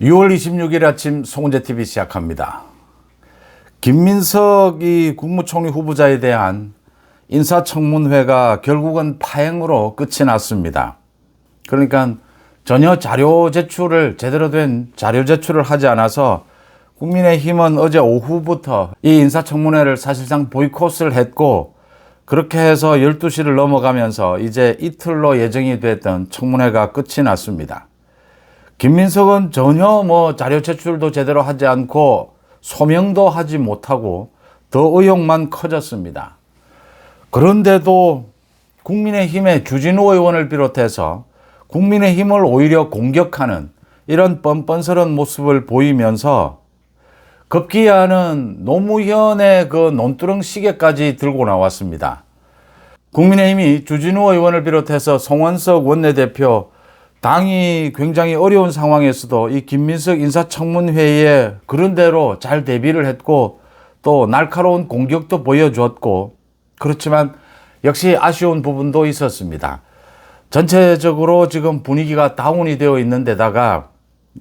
6월 26일 아침 송은재TV 시작합니다. 김민석이 국무총리 후보자에 대한 인사청문회가 결국은 파행으로 끝이 났습니다. 그러니까 전혀 제대로 된 자료 제출을 하지 않아서 국민의힘은 어제 오후부터 이 인사청문회를 사실상 보이콧을 했고, 그렇게 해서 12시를 넘어가면서 이제 이틀로 예정이 됐던 청문회가 끝이 났습니다. 김민석은 전혀 자료 제출도 제대로 하지 않고 소명도 하지 못하고 더 의혹만 커졌습니다. 그런데도 국민의힘의 주진우 의원을 비롯해서 국민의힘을 오히려 공격하는 이런 뻔뻔스러운 모습을 보이면서 급기야는 노무현의 그 논두렁 시계까지 들고 나왔습니다. 국민의힘이 주진우 의원을 비롯해서 송원석 원내대표, 당이 굉장히 어려운 상황에서도 이 김민석 인사청문회에 그런대로 잘 대비를 했고 또 날카로운 공격도 보여줬고, 그렇지만 역시 아쉬운 부분도 있었습니다. 전체적으로 지금 분위기가 다운이 되어 있는 데다가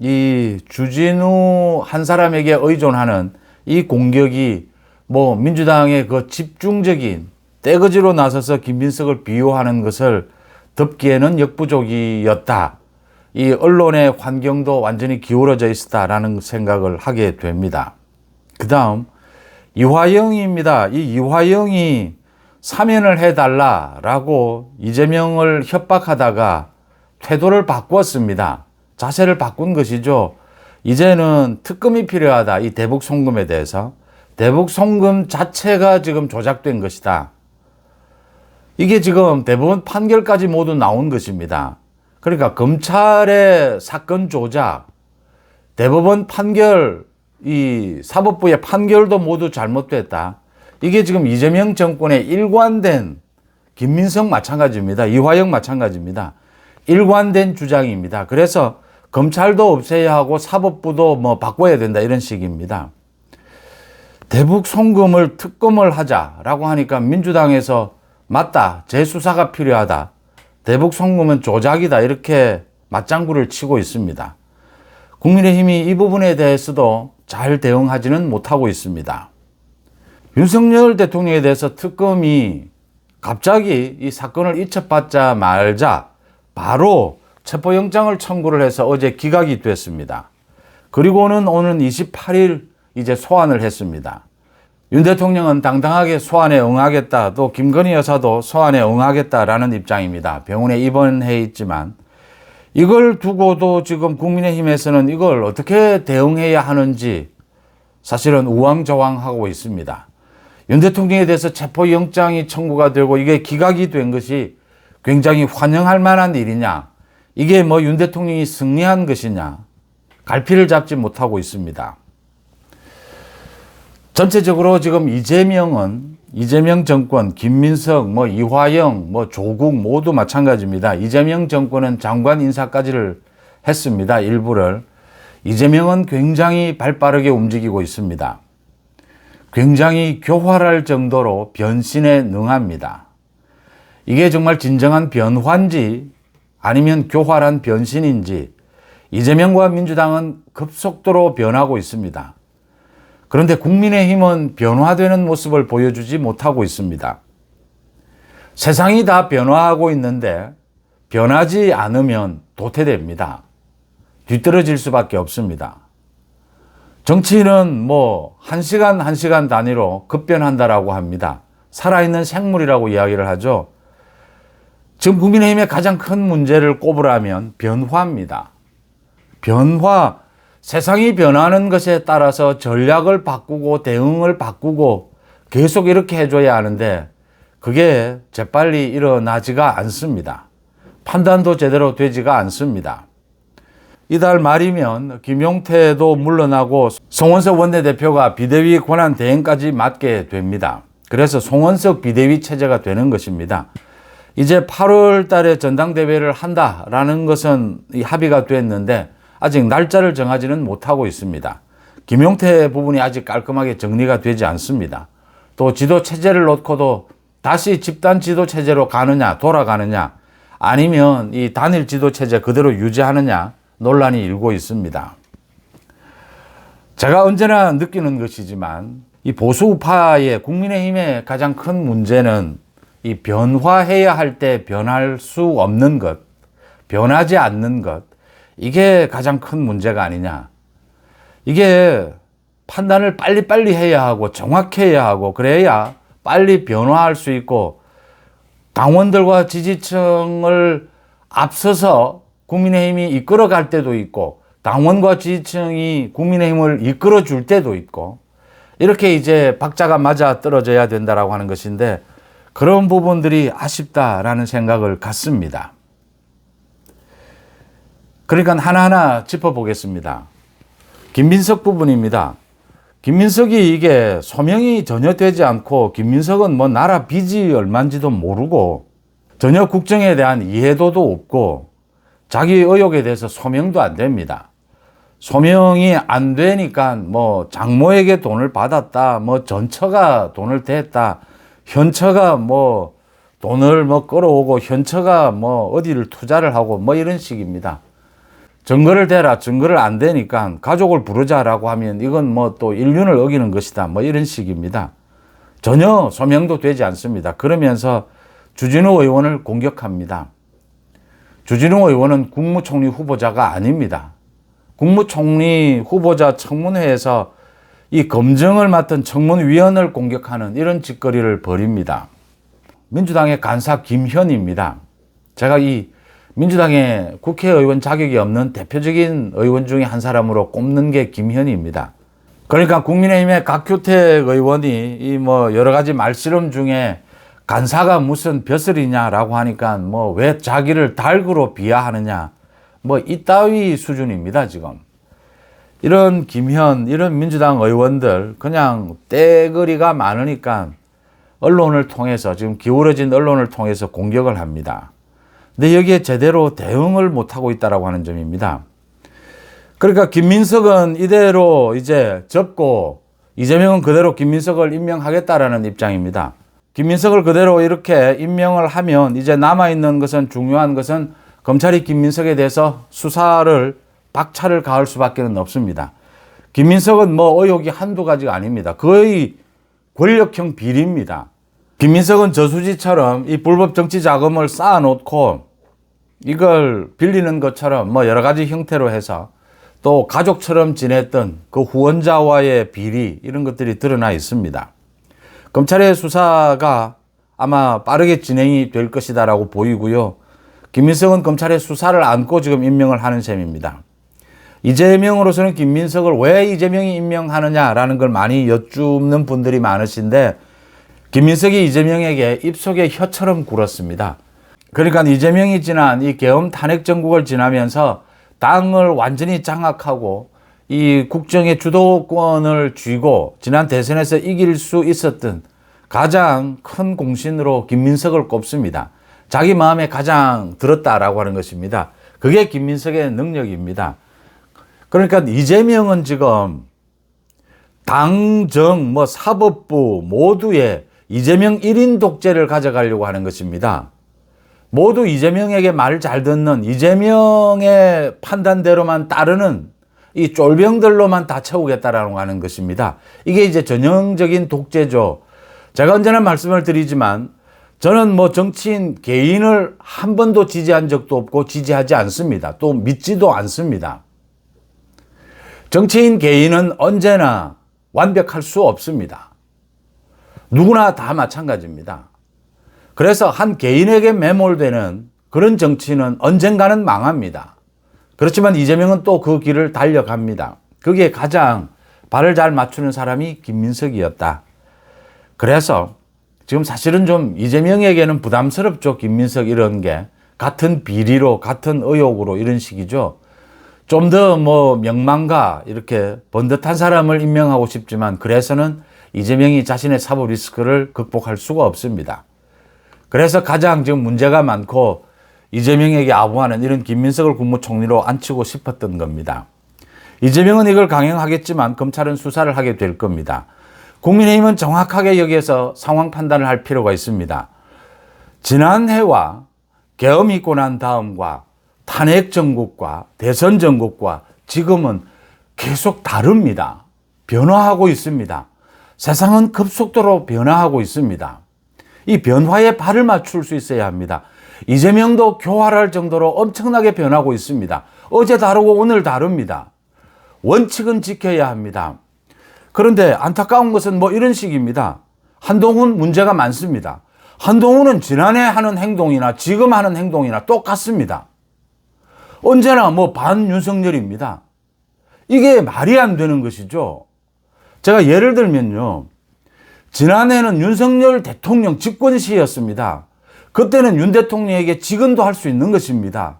이 주진우 한 사람에게 의존하는 이 공격이 민주당의 그 집중적인 떼거지로 나서서 김민석을 비호하는 것을 덮기에는 역부족이었다. 이 언론의 환경도 완전히 기울어져 있었다라는 생각을 하게 됩니다. 그 다음 이화영입니다. 이 이화영이 사면을 해달라라고 이재명을 협박하다가 태도를 바꾸었습니다. 자세를 바꾼 것이죠. 이제는 특검이 필요하다. 이 대북 송금에 대해서. 대북 송금 자체가 지금 조작된 것이다. 이게 지금 대법원 판결까지 모두 나온 것입니다. 그러니까 검찰의 사건 조작, 대법원 판결, 이 사법부의 판결도 모두 잘못됐다. 이게 지금 이재명 정권의 일관된, 김민석 마찬가지입니다. 이화영 마찬가지입니다. 일관된 주장입니다. 그래서 검찰도 없애야 하고 사법부도 바꿔야 된다, 이런 식입니다. 대북 송금을 특검을 하자라고 하니까 민주당에서 맞다, 재수사가 필요하다, 대북 송금은 조작이다, 이렇게 맞장구를 치고 있습니다. 국민의힘이 이 부분에 대해서도 잘 대응하지는 못하고 있습니다. 윤석열 대통령에 대해서 특검이 갑자기 이 사건을 이첩받자 말자 바로 체포영장을 청구를 해서 어제 기각이 됐습니다. 그리고는 오는 28일 이제 소환을 했습니다. 윤 대통령은 당당하게 소환에 응하겠다, 또 김건희 여사도 소환에 응하겠다라는 입장입니다. 병원에 입원해 있지만 이걸 두고도 지금 국민의힘에서는 이걸 어떻게 대응해야 하는지 사실은 우왕좌왕하고 있습니다. 윤 대통령에 대해서 체포영장이 청구가 되고 이게 기각이 된 것이 굉장히 환영할 만한 일이냐, 이게 윤 대통령이 승리한 것이냐, 갈피를 잡지 못하고 있습니다. 전체적으로 지금 이재명 정권, 김민석, 이화영, 조국 모두 마찬가지입니다. 이재명 정권은 장관 인사까지를 했습니다. 일부를. 이재명은 굉장히 발빠르게 움직이고 있습니다. 굉장히 교활할 정도로 변신에 능합니다. 이게 정말 진정한 변화인지 아니면 교활한 변신인지 이재명과 민주당은 급속도로 변하고 있습니다. 그런데 국민의힘은 변화되는 모습을 보여주지 못하고 있습니다. 세상이 다 변화하고 있는데 변하지 않으면 도태됩니다. 뒤떨어질 수밖에 없습니다. 정치인은 1시간 1시간 단위로 급변한다라고 합니다. 살아있는 생물이라고 이야기를 하죠. 지금 국민의힘의 가장 큰 문제를 꼽으라면 변화입니다. 변화, 세상이 변하는 것에 따라서 전략을 바꾸고 대응을 바꾸고 계속 이렇게 해줘야 하는데 그게 재빨리 일어나지가 않습니다. 판단도 제대로 되지가 않습니다. 이달 말이면 김용태도 물러나고 송원석 원내대표가 비대위 권한 대행까지 맡게 됩니다. 그래서 송원석 비대위 체제가 되는 것입니다. 이제 8월 달에 전당대회를 한다라는 것은 합의가 됐는데 아직 날짜를 정하지는 못하고 있습니다. 김용태 부분이 아직 깔끔하게 정리가 되지 않습니다. 또 지도 체제를 놓고도 다시 집단 지도 체제로 가느냐, 돌아가느냐, 아니면 이 단일 지도 체제 그대로 유지하느냐 논란이 일고 있습니다. 제가 언제나 느끼는 것이지만 이 보수파의 국민의힘의 가장 큰 문제는 이 변화해야 할 때 변할 수 없는 것, 변하지 않는 것, 이게 가장 큰 문제가 아니냐. 이게 판단을 빨리빨리 해야 하고 정확해야 하고 그래야 빨리 변화할 수 있고 당원들과 지지층을 앞서서 국민의힘이 이끌어갈 때도 있고 당원과 지지층이 국민의힘을 이끌어 줄 때도 있고 이렇게 이제 박자가 맞아 떨어져야 된다라고 하는 것인데 그런 부분들이 아쉽다라는 생각을 갖습니다. 그러니까 하나하나 짚어보겠습니다. 김민석 부분입니다. 김민석이 이게 소명이 전혀 되지 않고 김민석은 뭐 나라 빚이 얼마인지도 모르고 전혀 국정에 대한 이해도도 없고 자기 의혹에 대해서 소명도 안 됩니다. 소명이 안 되니까 뭐 장모에게 돈을 받았다, 뭐 전처가 돈을 댔다, 현처가 뭐 돈을 뭐 끌어오고 현처가 뭐 어디를 투자를 하고 뭐 이런 식입니다. 증거를 대라, 증거를 안 대니까 가족을 부르자라고 하면 이건 뭐 또 인륜을 어기는 것이다, 뭐 이런 식입니다. 전혀 소명도 되지 않습니다. 그러면서 주진우 의원을 공격합니다. 주진우 의원은 국무총리 후보자가 아닙니다. 국무총리 후보자 청문회에서 이 검증을 맡은 청문위원을 공격하는 이런 짓거리를 벌입니다. 민주당의 간사 김현입니다. 제가 이 민주당의 국회의원 자격이 없는 대표적인 의원 중에 한 사람으로 꼽는 게 김현입니다. 그러니까 국민의힘의 각규택 의원이 이 뭐 여러 가지 말씨름 중에 간사가 무슨 벼슬이냐라고 하니까 뭐 왜 자기를 닭으로 비하하느냐 뭐 이따위 수준입니다, 지금. 이런 김현, 이런 민주당 의원들 그냥 떼거리가 많으니까 언론을 통해서 지금 기울어진 언론을 통해서 공격을 합니다. 근데 여기에 제대로 대응을 못하고 있다고 하는 점입니다. 그러니까 김민석은 이대로 이제 접고 이재명은 그대로 김민석을 임명하겠다라는 입장입니다. 김민석을 그대로 이렇게 임명을 하면 이제 남아있는 것은 중요한 것은 검찰이 김민석에 대해서 수사를 박차를 가할 수밖에 없습니다. 김민석은 뭐 의혹이 한두 가지가 아닙니다. 거의 권력형 비리입니다. 김민석은 저수지처럼 이 불법 정치 자금을 쌓아놓고 이걸 빌리는 것처럼 뭐 여러 가지 형태로 해서 또 가족처럼 지냈던 그 후원자와의 비리 이런 것들이 드러나 있습니다. 검찰의 수사가 아마 빠르게 진행이 될 것이다라고 보이고요. 김민석은 검찰의 수사를 안고 지금 임명을 하는 셈입니다. 이재명으로서는 김민석을 왜 이재명이 임명하느냐라는 걸 많이 여쭙는 분들이 많으신데 김민석이 이재명에게 입속에 혀처럼 굴었습니다. 그러니까 이재명이 지난 이 계엄 탄핵 정국을 지나면서 당을 완전히 장악하고 이 국정의 주도권을 쥐고 지난 대선에서 이길 수 있었던 가장 큰 공신으로 김민석을 꼽습니다. 자기 마음에 가장 들었다라고 하는 것입니다. 그게 김민석의 능력입니다. 그러니까 이재명은 지금 당정, 뭐 사법부 모두에 이재명 1인 독재를 가져가려고 하는 것입니다. 모두 이재명에게 말 잘 듣는 이재명의 판단대로만 따르는 이 쫄병들로만 다 채우겠다라고 하는 것입니다. 이게 이제 전형적인 독재죠. 제가 언제나 말씀을 드리지만 저는 뭐 정치인 개인을 한 번도 지지한 적도 없고 지지하지 않습니다. 또 믿지도 않습니다. 정치인 개인은 언제나 완벽할 수 없습니다. 누구나 다 마찬가지입니다. 그래서 한 개인에게 매몰되는 그런 정치는 언젠가는 망합니다. 그렇지만 이재명은 또 그 길을 달려갑니다. 그게 가장 발을 잘 맞추는 사람이 김민석이었다. 그래서 지금 사실은 좀 이재명에게는 부담스럽죠. 김민석 이런 게 같은 비리로 같은 의혹으로 이런 식이죠. 좀 더 뭐 명망가 이렇게 번듯한 사람을 임명하고 싶지만 그래서는 이재명이 자신의 사법 리스크를 극복할 수가 없습니다. 그래서 가장 지금 문제가 많고 이재명에게 아부하는 이런 김민석을 국무총리로 앉히고 싶었던 겁니다. 이재명은 이걸 강행하겠지만 검찰은 수사를 하게 될 겁니다. 국민의힘은 정확하게 여기에서 상황 판단을 할 필요가 있습니다. 지난해와 계엄이 있고 난 다음과 탄핵 정국과 대선 정국과 지금은 계속 다릅니다. 변화하고 있습니다. 세상은 급속도로 변화하고 있습니다. 이 변화에 발을 맞출 수 있어야 합니다. 이재명도 교활할 정도로 엄청나게 변하고 있습니다. 어제 다르고 오늘 다릅니다. 원칙은 지켜야 합니다. 그런데 안타까운 것은 뭐 이런 식입니다. 한동훈 문제가 많습니다. 한동훈은 지난해 하는 행동이나 지금 하는 행동이나 똑같습니다. 언제나 뭐 반윤석열입니다. 이게 말이 안 되는 것이죠. 제가 예를 들면요. 지난해는 윤석열 대통령 집권 시였습니다. 그때는 윤 대통령에게 지금도 할 수 있는 것입니다.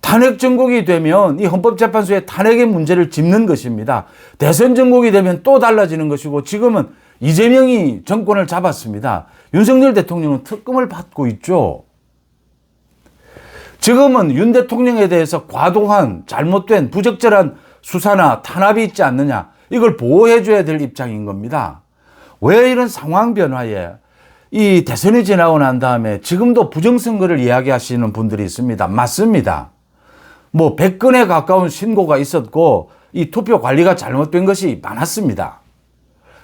탄핵 정국이 되면 이 헌법재판소에 탄핵의 문제를 짚는 것입니다. 대선 정국이 되면 또 달라지는 것이고 지금은 이재명이 정권을 잡았습니다. 윤석열 대통령은 특검을 받고 있죠. 지금은 윤 대통령에 대해서 과도한 잘못된 부적절한 수사나 탄압이 있지 않느냐 이걸 보호해 줘야 될 입장인 겁니다. 왜 이런 상황 변화에 이 대선이 지나고 난 다음에 지금도 부정선거를 이야기하시는 분들이 있습니다. 맞습니다. 뭐 100건에 가까운 신고가 있었고 이 투표 관리가 잘못된 것이 많았습니다.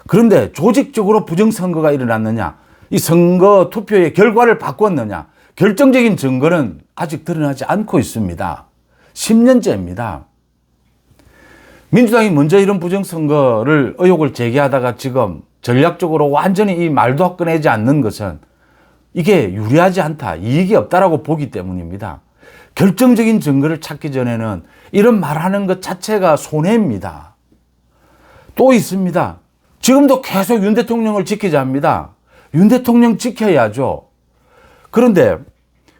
그런데 조직적으로 부정선거가 일어났느냐, 이 선거 투표의 결과를 바꿨느냐, 결정적인 증거는 아직 드러나지 않고 있습니다. 10년째입니다. 민주당이 먼저 이런 부정선거를 의혹을 제기하다가 지금 전략적으로 완전히 이 말도 꺼내지 않는 것은 이게 유리하지 않다, 이익이 없다라고 보기 때문입니다. 결정적인 증거를 찾기 전에는 이런 말하는 것 자체가 손해입니다. 또 있습니다. 지금도 계속 윤 대통령을 지키자 합니다. 윤 대통령 지켜야죠. 그런데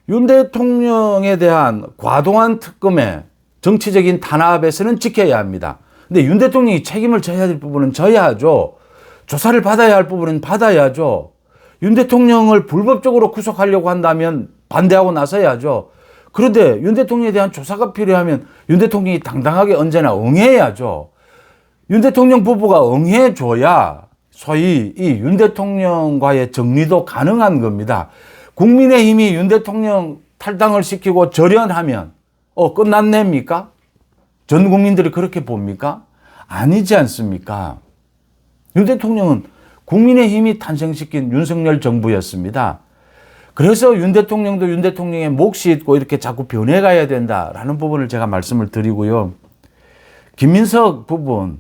윤 대통령에 대한 과도한 특검의 정치적인 탄압에서는 지켜야 합니다. 근데 윤 대통령이 책임을 져야 될 부분은 져야 하죠. 조사를 받아야 할 부분은 받아야죠. 윤 대통령을 불법적으로 구속하려고 한다면 반대하고 나서야죠. 그런데 윤 대통령에 대한 조사가 필요하면 윤 대통령이 당당하게 언제나 응해야죠. 윤 대통령 부부가 응해줘야 소위 이 윤 대통령과의 정리도 가능한 겁니다. 국민의힘이 윤 대통령 탈당을 시키고 절연하면 끝났냅니까? 전 국민들이 그렇게 봅니까? 아니지 않습니까? 윤 대통령은 국민의힘이 탄생시킨 윤석열 정부였습니다. 그래서 윤 대통령도 윤 대통령의 몫이 있고 이렇게 자꾸 변해가야 된다라는 부분을 제가 말씀을 드리고요. 김민석 부분,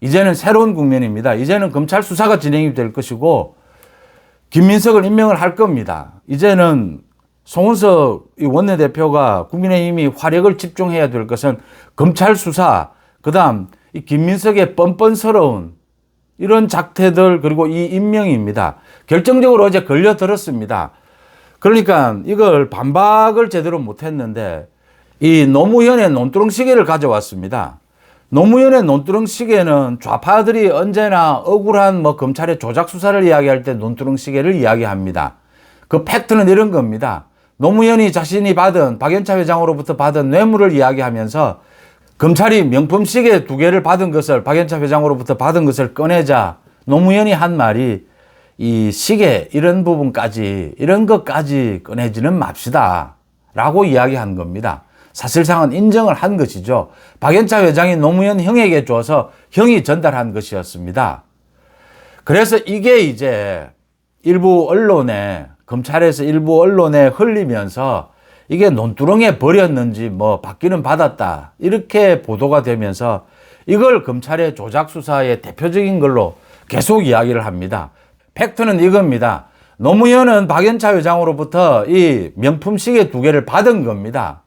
이제는 새로운 국면입니다. 이제는 검찰 수사가 진행이 될 것이고 김민석을 임명을 할 겁니다. 이제는 송은석 원내대표가 국민의힘이 화력을 집중해야 될 것은 검찰 수사, 그다음 이 김민석의 뻔뻔스러운 이런 작태들 그리고 이 임명입니다. 결정적으로 어제 걸려들었습니다. 그러니까 이걸 반박을 제대로 못했는데 이 노무현의 논두렁 시계를 가져왔습니다. 노무현의 논두렁 시계는 좌파들이 언제나 억울한 검찰의 조작 수사를 이야기할 때 논두렁 시계를 이야기합니다. 그 팩트는 이런 겁니다. 노무현이 자신이 받은 박연차 회장으로부터 받은 뇌물을 이야기하면서 검찰이 명품 시계 2개를 받은 것을 박연차 회장으로부터 받은 것을 꺼내자 노무현이 한 말이 이 시계 이런 부분까지 이런 것까지 꺼내지는 맙시다 라고 이야기한 겁니다. 사실상은 인정을 한 것이죠. 박연차 회장이 노무현 형에게 줘서 형이 전달한 것이었습니다. 그래서 이게 이제 일부 언론에 검찰에서 일부 언론에 흘리면서 이게 논두렁에 버렸는지 받기는 받았다 이렇게 보도가 되면서 이걸 검찰의 조작 수사의 대표적인 걸로 계속 이야기를 합니다. 팩트는 이겁니다. 노무현은 박연차 회장으로부터 이 명품 시계 2개를 받은 겁니다.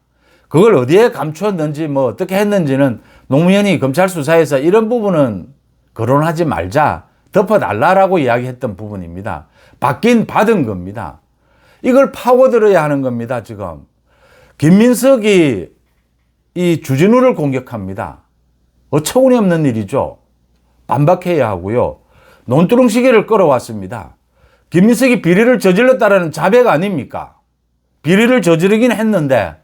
그걸 어디에 감추었는지 어떻게 했는지는 노무현이 검찰 수사에서 이런 부분은 거론하지 말자, 덮어달라라고 이야기했던 부분입니다. 받긴 받은 겁니다. 이걸 파고들어야 하는 겁니다. 지금 김민석이 이 주진우를 공격합니다. 어처구니 없는 일이죠. 반박해야 하고요. 논두렁 시계를 끌어왔습니다. 김민석이 비리를 저질렀다라는 자백 아닙니까? 비리를 저지르긴 했는데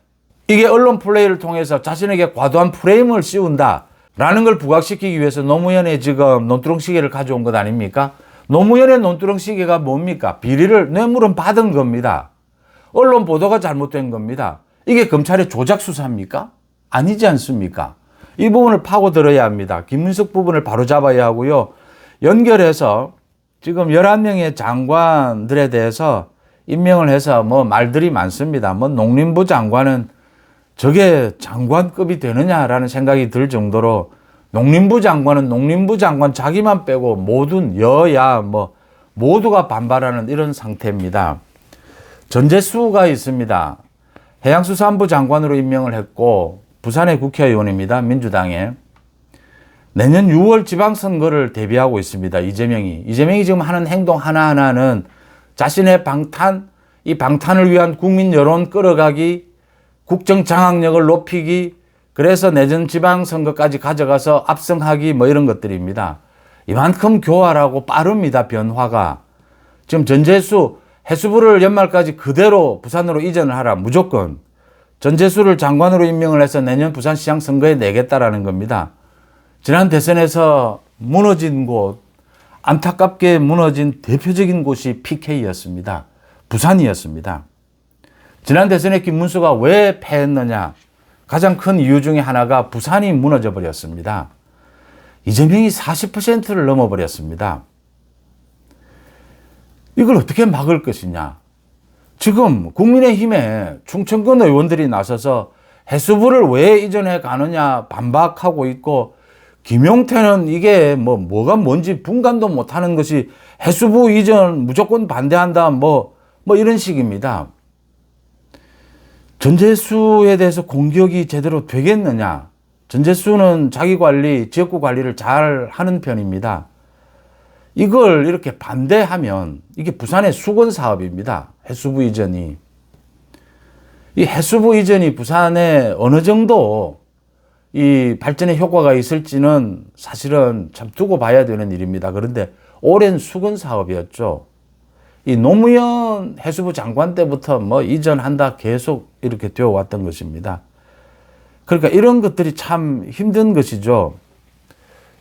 이게 언론 플레이를 통해서 자신에게 과도한 프레임을 씌운다라는 걸 부각시키기 위해서 노무현의 지금 논두렁 시계를 가져온 것 아닙니까? 노무현의 논두렁 시계가 뭡니까? 비리를 뇌물은 받은 겁니다. 언론 보도가 잘못된 겁니다. 이게 검찰의 조작 수사입니까? 아니지 않습니까? 이 부분을 파고들어야 합니다. 김문석 부분을 바로잡아야 하고요. 연결해서 지금 11명의 장관들에 대해서 임명을 해서 뭐 말들이 많습니다. 뭐 농림부 장관은 저게 장관급이 되느냐라는 생각이 들 정도로 농림부 장관은 농림부 장관 자기만 빼고 모든 여야 뭐 모두가 반발하는 이런 상태입니다. 전재수가 있습니다. 해양수산부 장관으로 임명을 했고 부산의 국회의원입니다. 민주당에. 내년 6월 지방선거를 대비하고 있습니다. 이재명이 지금 하는 행동 하나하나는 자신의 이 방탄을 위한 국민 여론 끌어가기, 국정 장악력을 높이기, 그래서 내년 지방선거까지 가져가서 압승하기 뭐 이런 것들입니다. 이만큼 교활하고 빠릅니다. 변화가. 지금 전재수 해수부를 연말까지 그대로 부산으로 이전을 하라. 무조건. 전재수를 장관으로 임명을 해서 내년 부산시장 선거에 내겠다라는 겁니다. 지난 대선에서 무너진 곳, 안타깝게 무너진 대표적인 곳이 PK였습니다. 부산이었습니다. 지난 대선에 김문수가 왜 패했느냐? 가장 큰 이유 중에 하나가 부산이 무너져 버렸습니다. 이재명이 40%를 넘어버렸습니다. 이걸 어떻게 막을 것이냐? 지금 국민의힘에 충청권 의원들이 나서서 해수부를 왜 이전해 가느냐 반박하고 있고, 김용태는 이게 뭐가 뭔지 분간도 못하는 것이 해수부 이전 무조건 반대한다 뭐 이런 식입니다. 전재수에 대해서 공격이 제대로 되겠느냐? 전재수는 자기 관리, 지역구 관리를 잘 하는 편입니다. 이걸 이렇게 반대하면 이게 부산의 수건 사업입니다. 해수부 이전이. 이 해수부 이전이 부산에 어느 정도 이 발전의 효과가 있을지는 사실은 참 두고 봐야 되는 일입니다. 그런데 오랜 수건 사업이었죠. 이 노무현 해수부 장관 때부터 뭐 이전한다 계속 이렇게 되어 왔던 것입니다. 그러니까 이런 것들이 참 힘든 것이죠.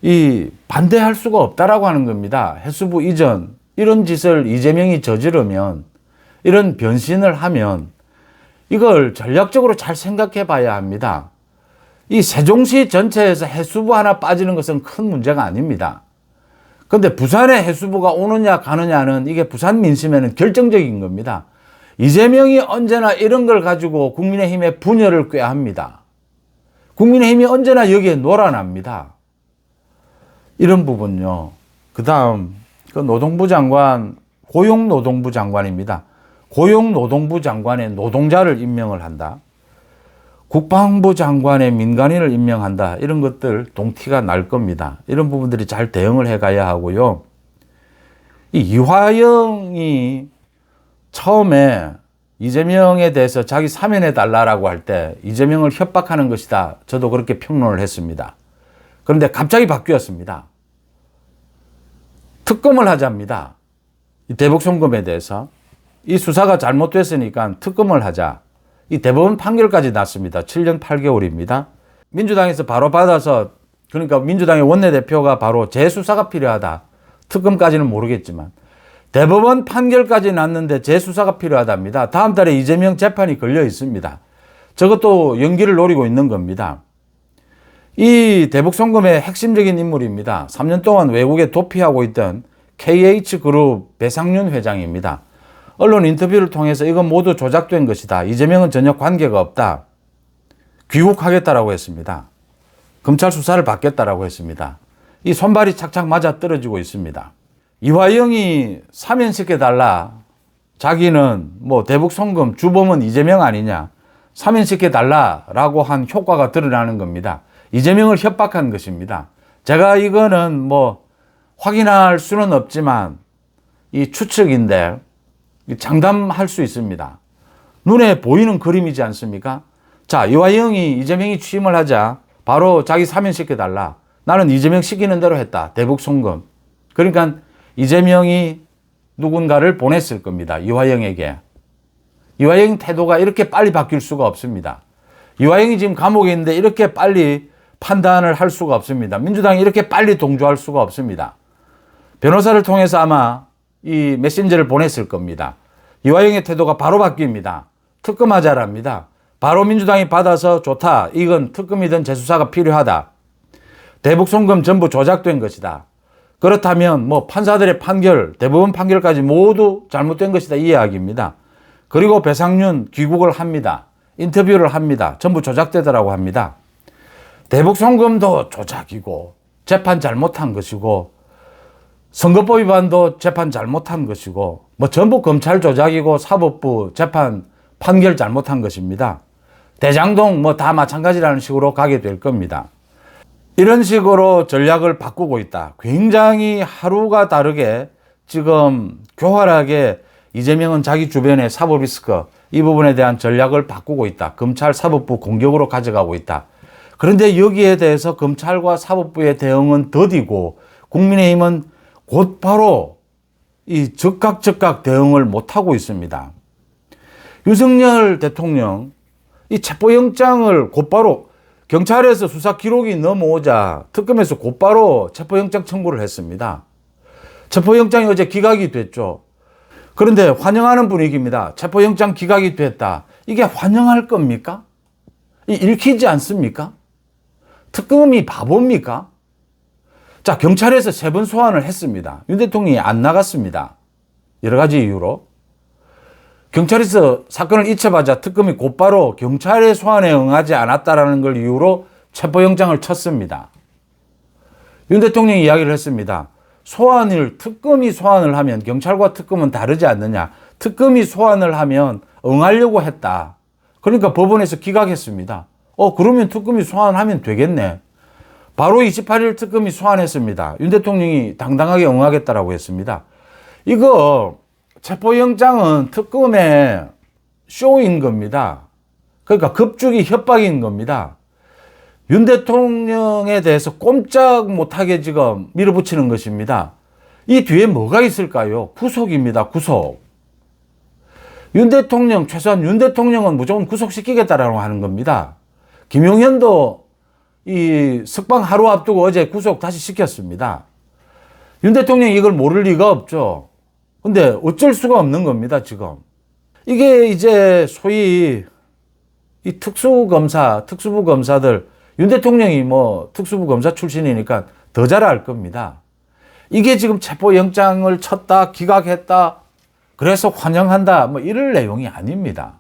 이 반대할 수가 없다라고 하는 겁니다. 해수부 이전, 이런 짓을 이재명이 저지르면, 이런 변신을 하면 이걸 전략적으로 잘 생각해 봐야 합니다. 이 세종시 전체에서 해수부 하나 빠지는 것은 큰 문제가 아닙니다. 그런데 부산에 해수부가 오느냐 가느냐는 이게 부산 민심에는 결정적인 겁니다. 이재명이 언제나 이런 걸 가지고 국민의힘의 분열을 꾀합니다. 국민의힘이 언제나 여기에 놀아납니다. 이런 부분요. 그 다음 노동부 장관, 고용노동부 장관입니다. 고용노동부 장관에 노동자를 임명을 한다. 국방부 장관에 민간인을 임명한다. 이런 것들 동티가 날 겁니다. 이런 부분들이 잘 대응을 해가야 하고요. 이 이화영이 처음에 이재명에 대해서 자기 사면해달라고 할 때 이재명을 협박하는 것이다. 저도 그렇게 평론을 했습니다. 그런데 갑자기 바뀌었습니다. 특검을 하자입니다. 이 대북송금에 대해서. 이 수사가 잘못됐으니까 특검을 하자. 이 대법원 판결까지 났습니다. 7년 8개월입니다. 민주당에서 바로 받아서, 그러니까 민주당의 원내대표가 바로 재수사가 필요하다. 특검까지는 모르겠지만 대법원 판결까지 났는데 재수사가 필요하답니다. 다음 달에 이재명 재판이 걸려 있습니다. 저것도 연기를 노리고 있는 겁니다. 이 대북송금의 핵심적인 인물입니다. 3년 동안 외국에 도피하고 있던 KH그룹 배상윤 회장입니다. 언론 인터뷰를 통해서 이건 모두 조작된 것이다. 이재명은 전혀 관계가 없다. 귀국하겠다라고 했습니다. 검찰 수사를 받겠다라고 했습니다. 이 손발이 착착 맞아 떨어지고 있습니다. 이화영이 사면시켜달라. 자기는 뭐 대북송금 주범은 이재명 아니냐. 사면시켜달라라고 한 효과가 드러나는 겁니다. 이재명을 협박한 것입니다. 제가 이거는 뭐 확인할 수는 없지만 이 추측인데 장담할 수 있습니다. 눈에 보이는 그림이지 않습니까? 자, 이화영이 이재명이 취임을 하자 바로 자기 사면시켜달라. 나는 이재명 시키는 대로 했다. 대북송금. 그러니까 이재명이 누군가를 보냈을 겁니다. 이화영에게. 이화영 태도가 이렇게 빨리 바뀔 수가 없습니다. 이화영이 지금 감옥에 있는데 이렇게 빨리 판단을 할 수가 없습니다. 민주당이 이렇게 빨리 동조할 수가 없습니다. 변호사를 통해서 아마 이 메신저를 보냈을 겁니다. 이화영의 태도가 바로 바뀝니다. 특검하자랍니다. 바로 민주당이 받아서 좋다. 이건 특검이든 재수사가 필요하다. 대북 송금 전부 조작된 것이다. 그렇다면 뭐 판사들의 판결, 대법원 판결까지 모두 잘못된 것이다. 이 이야기입니다. 그리고 배상윤 귀국을 합니다. 인터뷰를 합니다. 전부 조작되더라고 합니다. 대북 송금도 조작이고 재판 잘못한 것이고 선거법 위반도 재판 잘못한 것이고 뭐 전부 검찰 조작이고 사법부 재판 판결 잘못한 것입니다. 대장동 뭐 다 마찬가지라는 식으로 가게 될 겁니다. 이런 식으로 전략을 바꾸고 있다. 굉장히 하루가 다르게 지금 교활하게 이재명은 자기 주변의 사법 리스크 이 부분에 대한 전략을 바꾸고 있다. 검찰 사법부 공격으로 가져가고 있다. 그런데 여기에 대해서 검찰과 사법부의 대응은 더디고 국민의힘은 곧바로 이 즉각 대응을 못하고 있습니다. 윤석열 대통령 이 체포영장을 곧바로 경찰에서 수사 기록이 넘어오자 특검에서 곧바로 체포영장 청구를 했습니다. 체포영장이 어제 기각이 됐죠. 그런데 환영하는 분위기입니다. 체포영장 기각이 됐다. 이게 환영할 겁니까? 읽히지 않습니까? 특검이 바보입니까? 자, 경찰에서 3번 소환을 했습니다. 윤 대통령이 안 나갔습니다. 여러 가지 이유로. 경찰에서 사건을 이첩하자 특검이 곧바로 경찰의 소환에 응하지 않았다는 걸 이유로 체포영장을 쳤습니다. 윤 대통령이 이야기를 했습니다. 특검이 소환을 하면 경찰과 특검은 다르지 않느냐. 특검이 소환을 하면 응하려고 했다. 그러니까 법원에서 기각했습니다. 그러면 특검이 소환하면 되겠네. 바로 28일 특검이 소환했습니다. 윤 대통령이 당당하게 응하겠다라고 했습니다. 이거 체포영장은 특검의 쇼인 겁니다. 그러니까 급죽이 협박인 겁니다. 윤 대통령에 대해서 꼼짝 못하게 지금 밀어붙이는 것입니다. 이 뒤에 뭐가 있을까요? 구속입니다. 구속. 최소한 윤 대통령은 무조건 구속시키겠다라고 하는 겁니다. 김용현도 이 석방 하루 앞두고 어제 구속 다시 시켰습니다. 윤 대통령이 이걸 모를 리가 없죠. 근데 어쩔 수가 없는 겁니다, 지금. 이게 이제 소위 이 특수부 검사들, 윤 대통령이 뭐 특수부 검사 출신이니까 더 잘 알 겁니다. 이게 지금 체포영장을 쳤다, 기각했다, 그래서 환영한다, 뭐 이럴 내용이 아닙니다.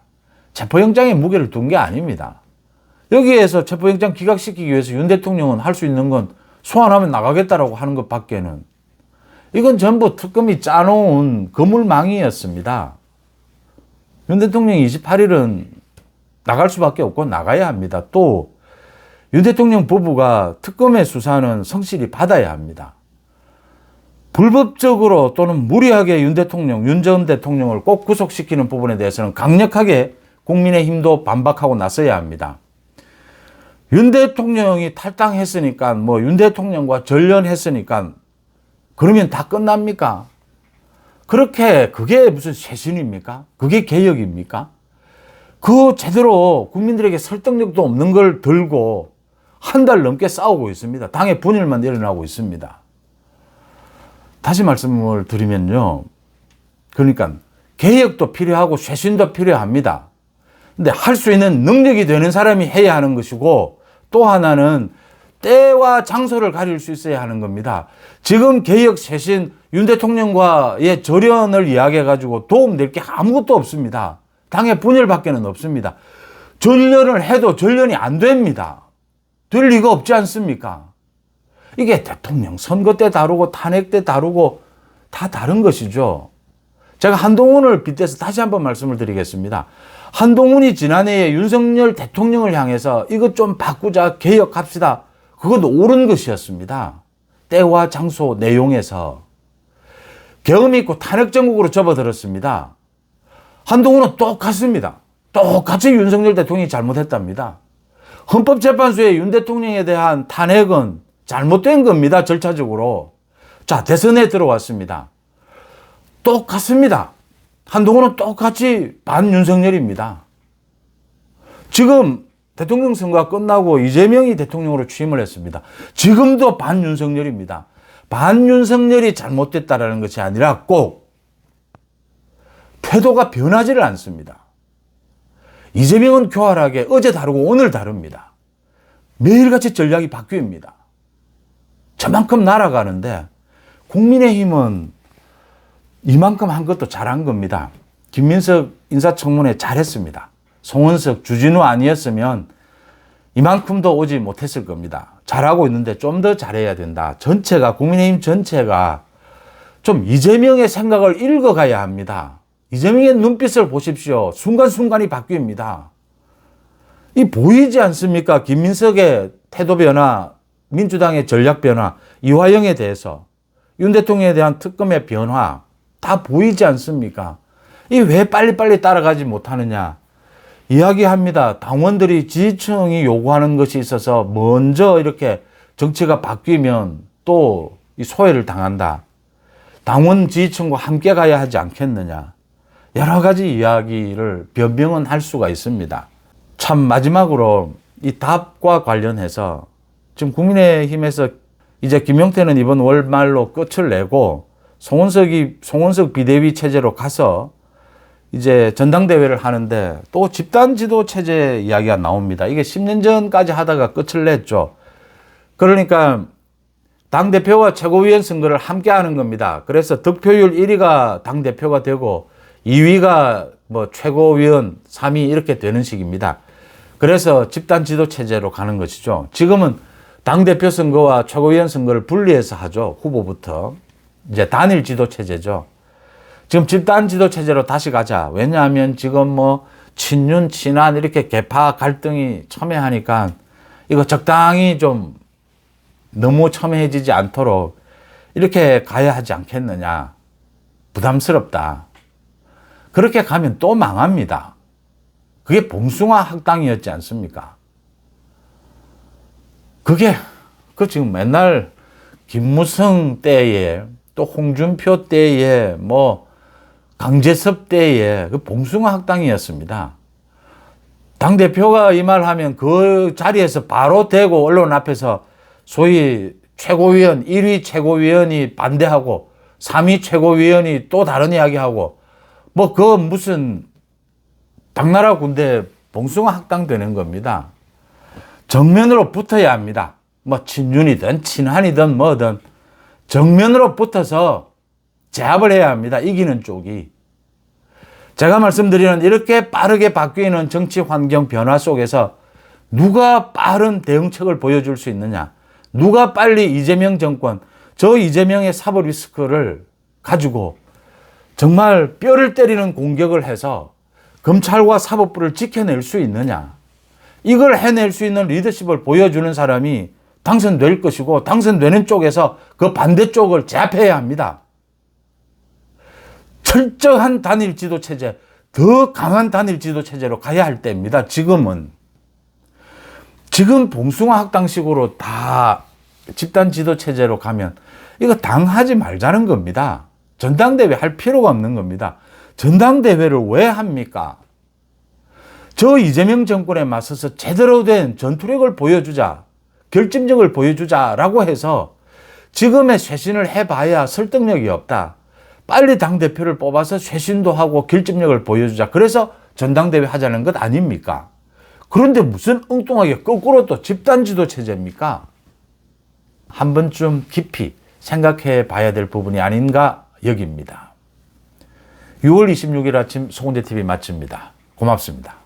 체포영장에 무게를 둔 게 아닙니다. 여기에서 체포영장 기각시키기 위해서 윤 대통령은 할 수 있는 건 소환하면 나가겠다라고 하는 것 밖에는 이건 전부 특검이 짜놓은 거물망이었습니다. 윤 대통령이 28일은 나갈 수밖에 없고 나가야 합니다. 또 윤 대통령 부부가 특검의 수사는 성실히 받아야 합니다. 불법적으로 또는 무리하게 윤 전 대통령을 꼭 구속시키는 부분에 대해서는 강력하게 국민의힘도 반박하고 나서야 합니다. 윤 대통령이 탈당했으니까 뭐 윤 대통령과 전련했으니까 그러면 다 끝납니까? 그게 무슨 쇄신입니까? 그게 개혁입니까? 제대로 국민들에게 설득력도 없는 걸 들고 한 달 넘게 싸우고 있습니다. 당의 분열만 일어나고 있습니다. 다시 말씀을 드리면요. 그러니까 개혁도 필요하고 쇄신도 필요합니다. 근데 할 수 있는 능력이 되는 사람이 해야 하는 것이고 또 하나는 때와 장소를 가릴 수 있어야 하는 겁니다. 지금 개혁 쇄신 윤 대통령과의 절연을 이야기해가지고 도움될 게 아무것도 없습니다. 당의 분열밖에는 없습니다. 전련을 해도 전련이 안 됩니다. 될 리가 없지 않습니까? 이게 대통령 선거 때 다르고 탄핵 때 다르고 다 다른 것이죠. 제가 한동훈을 빗대서 다시 한번 말씀을 드리겠습니다. 한동훈이 지난해에 윤석열 대통령을 향해서 이것 좀 바꾸자, 개혁합시다. 그건 옳은 것이었습니다. 때와 장소, 내용에서. 계엄이 있고 탄핵 정국으로 접어들었습니다. 한동훈은 똑같습니다. 똑같이 윤석열 대통령이 잘못했답니다. 헌법재판소의 윤 대통령에 대한 탄핵은 잘못된 겁니다. 절차적으로. 자, 대선에 들어왔습니다. 똑같습니다. 한동훈은 똑같이 반윤석열입니다. 지금 대통령 선거가 끝나고 이재명이 대통령으로 취임을 했습니다. 지금도 반윤석열입니다. 반윤석열이 잘못됐다라는 것이 아니라 꼭 태도가 변하지를 않습니다. 이재명은 교활하게 어제 다르고 오늘 다릅니다. 매일같이 전략이 바뀝니다. 저만큼 날아가는데 국민의힘은 이만큼 한 것도 잘한 겁니다. 김민석 인사청문회 잘했습니다. 송원석, 주진우 아니었으면 이만큼도 오지 못했을 겁니다. 잘하고 있는데 좀 더 잘해야 된다. 전체가, 국민의힘 전체가 좀 이재명의 생각을 읽어가야 합니다. 이재명의 눈빛을 보십시오. 순간순간이 바뀝니다. 이 보이지 않습니까? 김민석의 태도 변화, 민주당의 전략 변화, 이화영에 대해서, 윤 대통령에 대한 특검의 변화 다 보이지 않습니까? 이 왜 빨리빨리 따라가지 못하느냐 이야기합니다. 당원들이 지지층이 요구하는 것이 있어서 먼저 이렇게 정치가 바뀌면 또 이 소외를 당한다. 당원 지지층과 함께 가야 하지 않겠느냐. 여러 가지 이야기를 변명은 할 수가 있습니다. 참 마지막으로 이 답과 관련해서 지금 국민의힘에서 이제 김용태는 이번 월 말로 끝을 내고 송원석 비대위 체제로 가서 이제 전당대회를 하는데 또 집단 지도 체제 이야기가 나옵니다. 이게 10년 전까지 하다가 끝을 냈죠. 그러니까 당대표와 최고위원 선거를 함께 하는 겁니다. 그래서 득표율 1위가 당대표가 되고 2위가 뭐 최고위원, 3위 이렇게 되는 식입니다. 그래서 집단 지도 체제로 가는 것이죠. 지금은 당대표 선거와 최고위원 선거를 분리해서 하죠. 후보부터. 이제 단일 지도 체제죠. 지금 집단 지도 체제로 다시 가자. 왜냐하면 지금 뭐 친윤, 친한 이렇게 계파 갈등이 첨예하니까 이거 적당히 좀 너무 첨예해지지 않도록 이렇게 가야 하지 않겠느냐. 부담스럽다. 그렇게 가면 또 망합니다. 그게 봉숭아 학당이었지 않습니까? 그게 지금 맨날 김무성 때에 또 홍준표 때에 뭐 강재섭 때에 그 봉숭아 학당이었습니다. 당대표가 이 말 하면 그 자리에서 바로 대고 언론 앞에서 소위 최고위원, 1위 최고위원이 반대하고 3위 최고위원이 또 다른 이야기하고 뭐 그 무슨 당나라 군대 봉숭아 학당 되는 겁니다. 정면으로 붙어야 합니다. 뭐 친윤이든 친한이든 뭐든 정면으로 붙어서 제압을 해야 합니다. 이기는 쪽이. 제가 말씀드리는 이렇게 빠르게 바뀌는 정치 환경 변화 속에서 누가 빠른 대응책을 보여줄 수 있느냐. 누가 빨리 이재명 정권, 저 이재명의 사법 리스크를 가지고 정말 뼈를 때리는 공격을 해서 검찰과 사법부를 지켜낼 수 있느냐. 이걸 해낼 수 있는 리더십을 보여주는 사람이 당선될 것이고 당선되는 쪽에서 그 반대쪽을 제압해야 합니다. 철저한 단일 지도 체제, 더 강한 단일 지도 체제로 가야 할 때입니다. 지금은. 지금 봉숭아 학당식으로 다 집단 지도 체제로 가면 이거 당하지 말자는 겁니다. 전당대회 할 필요가 없는 겁니다. 전당대회를 왜 합니까? 저 이재명 정권에 맞서서 제대로 된 전투력을 보여주자, 결집력을 보여주자라고 해서 지금의 쇄신을 해봐야 설득력이 없다. 빨리 당대표를 뽑아서 쇄신도 하고 결집력을 보여주자. 그래서 전당대회 하자는 것 아닙니까? 그런데 무슨 엉뚱하게 거꾸로 또 집단지도 체제입니까? 한 번쯤 깊이 생각해 봐야 될 부분이 아닌가 여깁니다. 6월 26일 아침 송은재TV 마칩니다. 고맙습니다.